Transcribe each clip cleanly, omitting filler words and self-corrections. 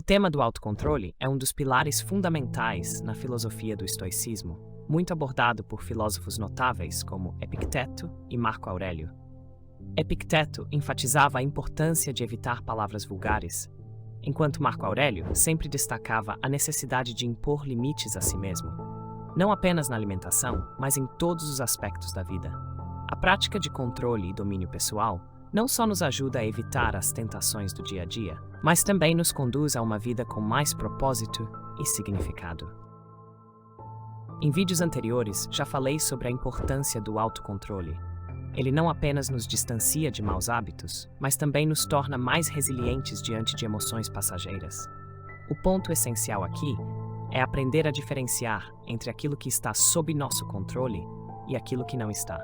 tema do autocontrole é um dos pilares fundamentais na filosofia do estoicismo, muito abordado por filósofos notáveis como Epicteto e Marco Aurélio. Epicteto enfatizava a importância de evitar palavras vulgares, enquanto Marco Aurélio sempre destacava a necessidade de impor limites a si mesmo, não apenas na alimentação, mas em todos os aspectos da vida. A prática de controle e domínio pessoal não só nos ajuda a evitar as tentações do dia a dia, mas também nos conduz a uma vida com mais propósito e significado. Em vídeos anteriores, já falei sobre a importância do autocontrole. Ele não apenas nos distancia de maus hábitos, mas também nos torna mais resilientes diante de emoções passageiras. O ponto essencial aqui é aprender a diferenciar entre aquilo que está sob nosso controle e aquilo que não está.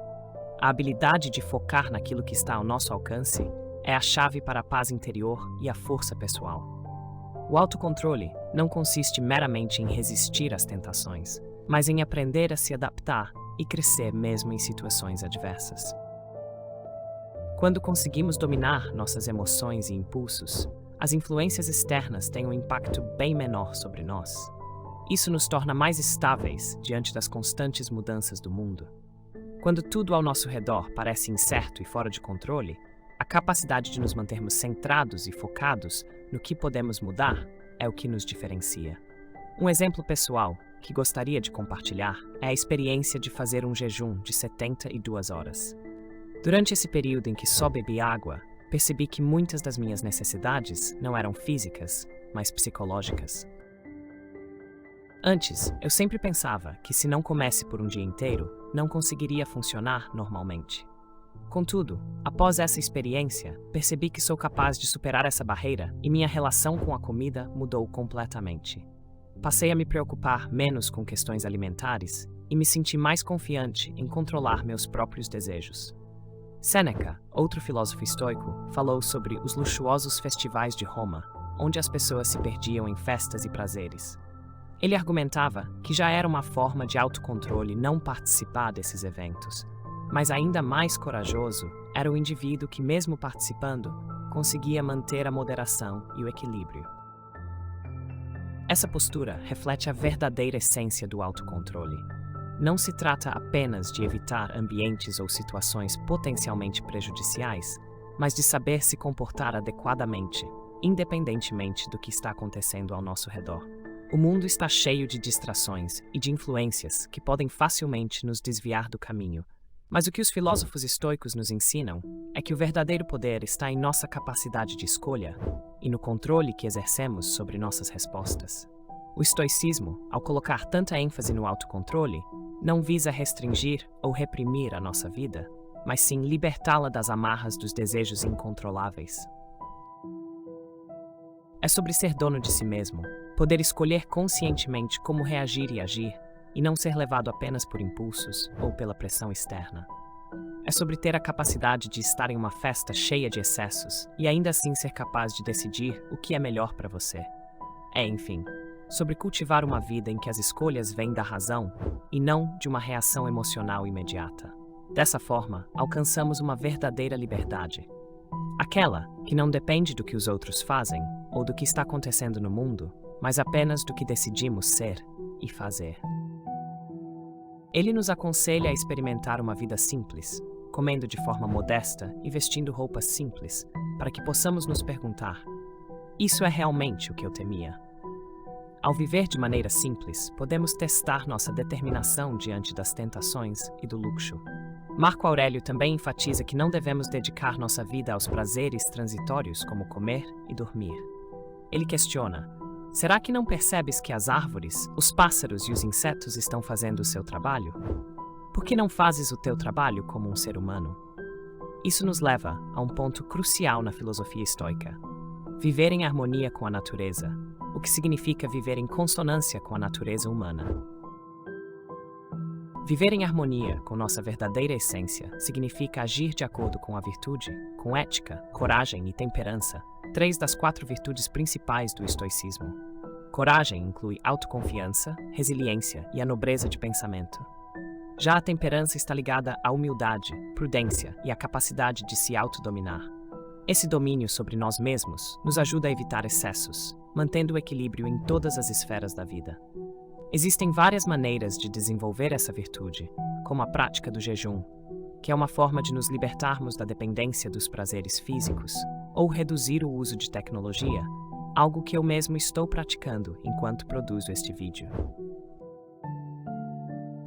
A habilidade de focar naquilo que está ao nosso alcance é a chave para a paz interior e a força pessoal. O autocontrole não consiste meramente em resistir às tentações, mas em aprender a se adaptar e crescer mesmo em situações adversas. Quando conseguimos dominar nossas emoções e impulsos, as influências externas têm um impacto bem menor sobre nós. Isso nos torna mais estáveis diante das constantes mudanças do mundo. Quando tudo ao nosso redor parece incerto e fora de controle, a capacidade de nos mantermos centrados e focados no que podemos mudar é o que nos diferencia. Um exemplo pessoal que gostaria de compartilhar é a experiência de fazer um jejum de 72 horas. Durante esse período em que só bebi água, percebi que muitas das minhas necessidades não eram físicas, mas psicológicas. Antes, eu sempre pensava que se não comesse por um dia inteiro, não conseguiria funcionar normalmente. Contudo, após essa experiência, percebi que sou capaz de superar essa barreira e minha relação com a comida mudou completamente. Passei a me preocupar menos com questões alimentares e me senti mais confiante em controlar meus próprios desejos. Sêneca, outro filósofo estoico, falou sobre os luxuosos festivais de Roma, onde as pessoas se perdiam em festas e prazeres. Ele argumentava que já era uma forma de autocontrole não participar desses eventos, mas ainda mais corajoso era o indivíduo que, mesmo participando, conseguia manter a moderação e o equilíbrio. Essa postura reflete a verdadeira essência do autocontrole. Não se trata apenas de evitar ambientes ou situações potencialmente prejudiciais, mas de saber se comportar adequadamente, independentemente do que está acontecendo ao nosso redor. O mundo está cheio de distrações e de influências que podem facilmente nos desviar do caminho, mas o que os filósofos estoicos nos ensinam é que o verdadeiro poder está em nossa capacidade de escolha e no controle que exercemos sobre nossas respostas. O estoicismo, ao colocar tanta ênfase no autocontrole, não visa restringir ou reprimir a nossa vida, mas sim libertá-la das amarras dos desejos incontroláveis. É sobre ser dono de si mesmo, poder escolher conscientemente como reagir e agir, e não ser levado apenas por impulsos ou pela pressão externa. É sobre ter a capacidade de estar em uma festa cheia de excessos e ainda assim ser capaz de decidir o que é melhor para você. É, enfim, sobre cultivar uma vida em que as escolhas vêm da razão e não de uma reação emocional imediata. Dessa forma, alcançamos uma verdadeira liberdade. Aquela que não depende do que os outros fazem ou do que está acontecendo no mundo, mas apenas do que decidimos ser e fazer. Ele nos aconselha a experimentar uma vida simples, comendo de forma modesta e vestindo roupas simples, para que possamos nos perguntar: isso é realmente o que eu temia? Ao viver de maneira simples, podemos testar nossa determinação diante das tentações e do luxo. Marco Aurélio também enfatiza que não devemos dedicar nossa vida aos prazeres transitórios como comer e dormir. Ele questiona: será que não percebes que as árvores, os pássaros e os insetos estão fazendo o seu trabalho? Por que não fazes o teu trabalho como um ser humano? Isso nos leva a um ponto crucial na filosofia estoica: viver em harmonia com a natureza, o que significa viver em consonância com a natureza humana. Viver em harmonia com nossa verdadeira essência significa agir de acordo com a virtude, com ética, coragem e temperança, 3 das 4 virtudes principais do estoicismo. Coragem inclui autoconfiança, resiliência e a nobreza de pensamento. Já a temperança está ligada à humildade, prudência e à capacidade de se autodominar. Esse domínio sobre nós mesmos nos ajuda a evitar excessos, mantendo o equilíbrio em todas as esferas da vida. Existem várias maneiras de desenvolver essa virtude, como a prática do jejum, que é uma forma de nos libertarmos da dependência dos prazeres físicos, ou reduzir o uso de tecnologia, algo que eu mesmo estou praticando enquanto produzo este vídeo.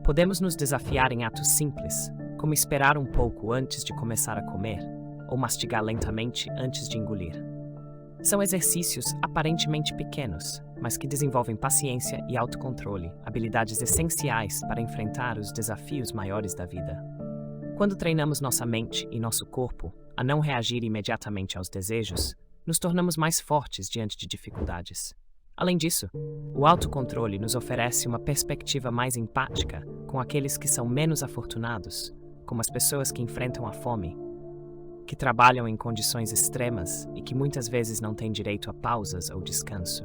Podemos nos desafiar em atos simples, como esperar um pouco antes de começar a comer, ou mastigar lentamente antes de engolir. São exercícios aparentemente pequenos, mas que desenvolvem paciência e autocontrole, habilidades essenciais para enfrentar os desafios maiores da vida. Quando treinamos nossa mente e nosso corpo a não reagir imediatamente aos desejos, nos tornamos mais fortes diante de dificuldades. Além disso, o autocontrole nos oferece uma perspectiva mais empática com aqueles que são menos afortunados, como as pessoas que enfrentam a fome, que trabalham em condições extremas e que muitas vezes não têm direito a pausas ou descanso.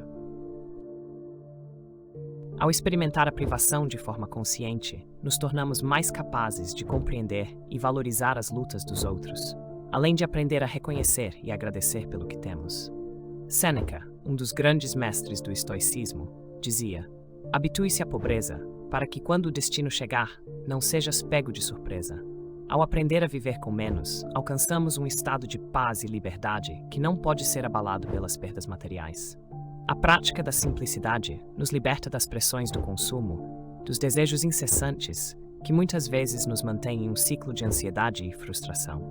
Ao experimentar a privação de forma consciente, nos tornamos mais capazes de compreender e valorizar as lutas dos outros, além de aprender a reconhecer e agradecer pelo que temos. Sêneca, um dos grandes mestres do estoicismo, dizia: "Habitue-se à pobreza, para que quando o destino chegar, não sejas pego de surpresa." Ao aprender a viver com menos, alcançamos um estado de paz e liberdade que não pode ser abalado pelas perdas materiais. A prática da simplicidade nos liberta das pressões do consumo, dos desejos incessantes, que muitas vezes nos mantêm em um ciclo de ansiedade e frustração.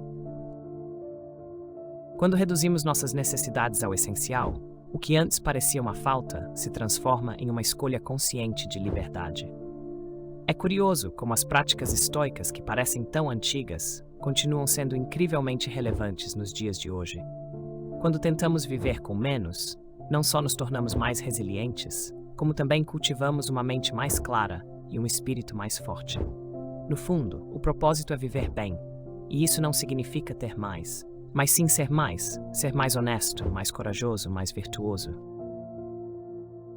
Quando reduzimos nossas necessidades ao essencial, o que antes parecia uma falta se transforma em uma escolha consciente de liberdade. É curioso como as práticas estoicas que parecem tão antigas continuam sendo incrivelmente relevantes nos dias de hoje. Quando tentamos viver com menos, não só nos tornamos mais resilientes, como também cultivamos uma mente mais clara e um espírito mais forte. No fundo, o propósito é viver bem, e isso não significa ter mais, mas sim ser mais honesto, mais corajoso, mais virtuoso.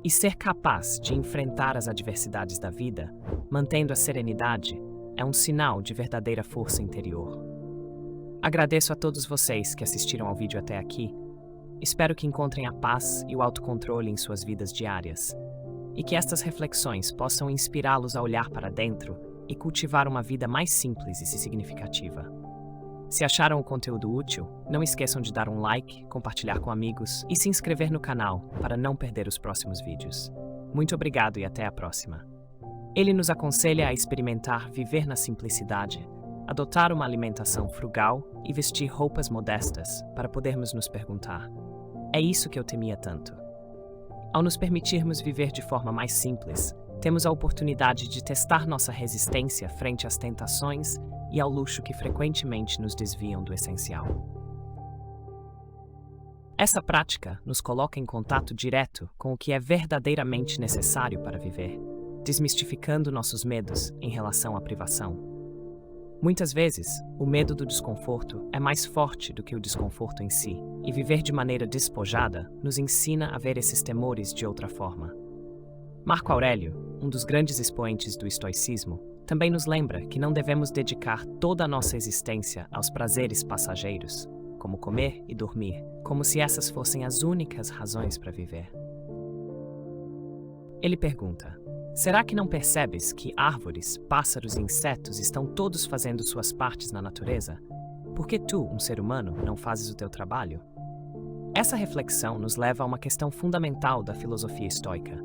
E ser capaz de enfrentar as adversidades da vida, mantendo a serenidade, é um sinal de verdadeira força interior. Agradeço a todos vocês que assistiram ao vídeo até aqui. Espero que encontrem a paz e o autocontrole em suas vidas diárias, e que estas reflexões possam inspirá-los a olhar para dentro e cultivar uma vida mais simples e significativa. Se acharam o conteúdo útil, não esqueçam de dar um like, compartilhar com amigos e se inscrever no canal para não perder os próximos vídeos. Muito obrigado e até a próxima. Ele nos aconselha a experimentar viver na simplicidade, adotar uma alimentação frugal e vestir roupas modestas para podermos nos perguntar: é isso que eu temia tanto? Ao nos permitirmos viver de forma mais simples, temos a oportunidade de testar nossa resistência frente às tentações e ao luxo que frequentemente nos desviam do essencial. Essa prática nos coloca em contato direto com o que é verdadeiramente necessário para viver, desmistificando nossos medos em relação à privação. Muitas vezes, o medo do desconforto é mais forte do que o desconforto em si, e viver de maneira despojada nos ensina a ver esses temores de outra forma. Marco Aurélio, um dos grandes expoentes do estoicismo, também nos lembra que não devemos dedicar toda a nossa existência aos prazeres passageiros, como comer e dormir, como se essas fossem as únicas razões para viver. Ele pergunta: será que não percebes que árvores, pássaros e insetos estão todos fazendo suas partes na natureza? Por que tu, um ser humano, não fazes o teu trabalho? Essa reflexão nos leva a uma questão fundamental da filosofia estoica: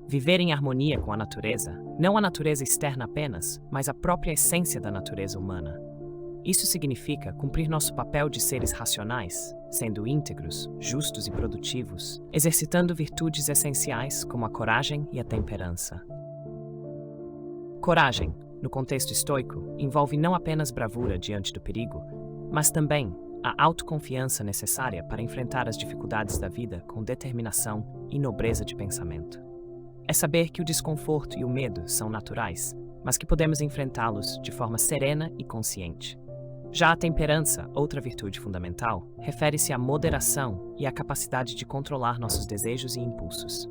viver em harmonia com a natureza, não a natureza externa apenas, mas a própria essência da natureza humana. Isso significa cumprir nosso papel de seres racionais, sendo íntegros, justos e produtivos, exercitando virtudes essenciais como a coragem e a temperança. Coragem, no contexto estoico, envolve não apenas bravura diante do perigo, mas também a autoconfiança necessária para enfrentar as dificuldades da vida com determinação e nobreza de pensamento. É saber que o desconforto e o medo são naturais, mas que podemos enfrentá-los de forma serena e consciente. Já a temperança, outra virtude fundamental, refere-se à moderação e à capacidade de controlar nossos desejos e impulsos.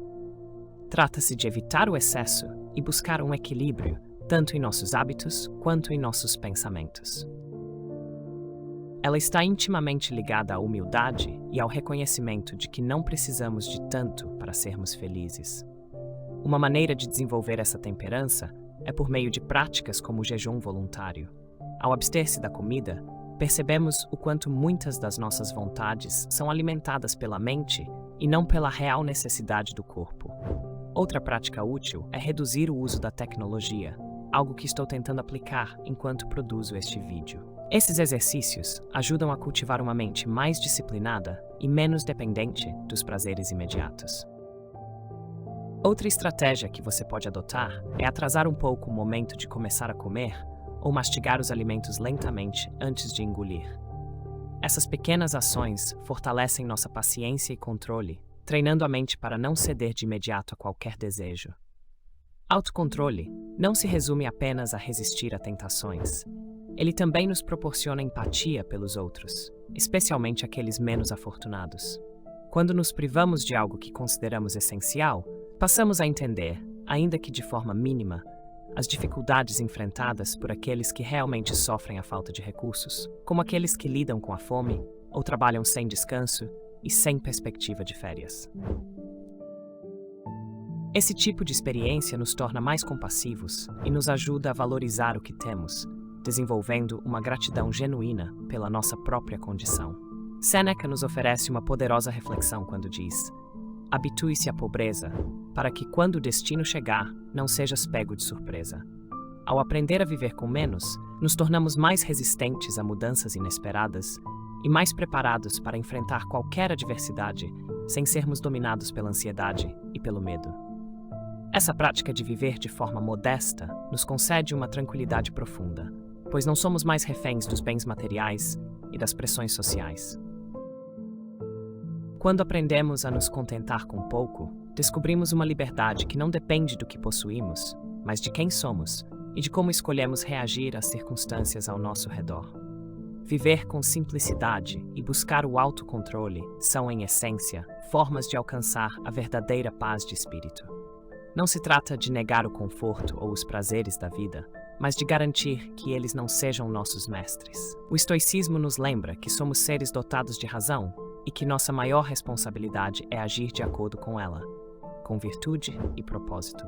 Trata-se de evitar o excesso e buscar um equilíbrio, tanto em nossos hábitos quanto em nossos pensamentos. Ela está intimamente ligada à humildade e ao reconhecimento de que não precisamos de tanto para sermos felizes. Uma maneira de desenvolver essa temperança é por meio de práticas como o jejum voluntário. Ao abster-se da comida, percebemos o quanto muitas das nossas vontades são alimentadas pela mente e não pela real necessidade do corpo. Outra prática útil é reduzir o uso da tecnologia, algo que estou tentando aplicar enquanto produzo este vídeo. Esses exercícios ajudam a cultivar uma mente mais disciplinada e menos dependente dos prazeres imediatos. Outra estratégia que você pode adotar é atrasar um pouco o momento de começar a comer ou mastigar os alimentos lentamente antes de engolir. Essas pequenas ações fortalecem nossa paciência e controle, treinando a mente para não ceder de imediato a qualquer desejo. Autocontrole não se resume apenas a resistir a tentações. Ele também nos proporciona empatia pelos outros, especialmente aqueles menos afortunados. Quando nos privamos de algo que consideramos essencial, passamos a entender, ainda que de forma mínima, as dificuldades enfrentadas por aqueles que realmente sofrem a falta de recursos, como aqueles que lidam com a fome ou trabalham sem descanso e sem perspectiva de férias. Esse tipo de experiência nos torna mais compassivos e nos ajuda a valorizar o que temos, desenvolvendo uma gratidão genuína pela nossa própria condição. Sêneca nos oferece uma poderosa reflexão quando diz: habitue-se à pobreza, para que quando o destino chegar, não sejas pego de surpresa. Ao aprender a viver com menos, nos tornamos mais resistentes a mudanças inesperadas e mais preparados para enfrentar qualquer adversidade sem sermos dominados pela ansiedade e pelo medo. Essa prática de viver de forma modesta nos concede uma tranquilidade profunda, pois não somos mais reféns dos bens materiais e das pressões sociais. Quando aprendemos a nos contentar com pouco, descobrimos uma liberdade que não depende do que possuímos, mas de quem somos e de como escolhemos reagir às circunstâncias ao nosso redor. Viver com simplicidade e buscar o autocontrole são, em essência, formas de alcançar a verdadeira paz de espírito. Não se trata de negar o conforto ou os prazeres da vida, mas de garantir que eles não sejam nossos mestres. O estoicismo nos lembra que somos seres dotados de razão e que nossa maior responsabilidade é agir de acordo com ela, com virtude e propósito.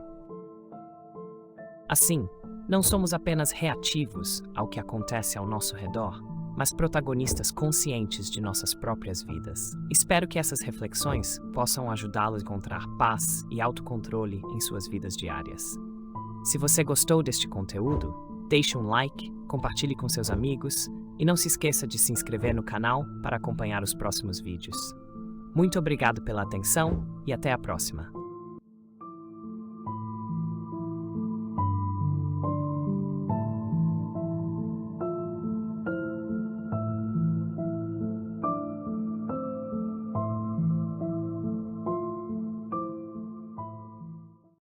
Assim, não somos apenas reativos ao que acontece ao nosso redor, mas protagonistas conscientes de nossas próprias vidas. Espero que essas reflexões possam ajudá-los a encontrar paz e autocontrole em suas vidas diárias. Se você gostou deste conteúdo, deixe um like, compartilhe com seus amigos e não se esqueça de se inscrever no canal para acompanhar os próximos vídeos. Muito obrigado pela atenção e até a próxima!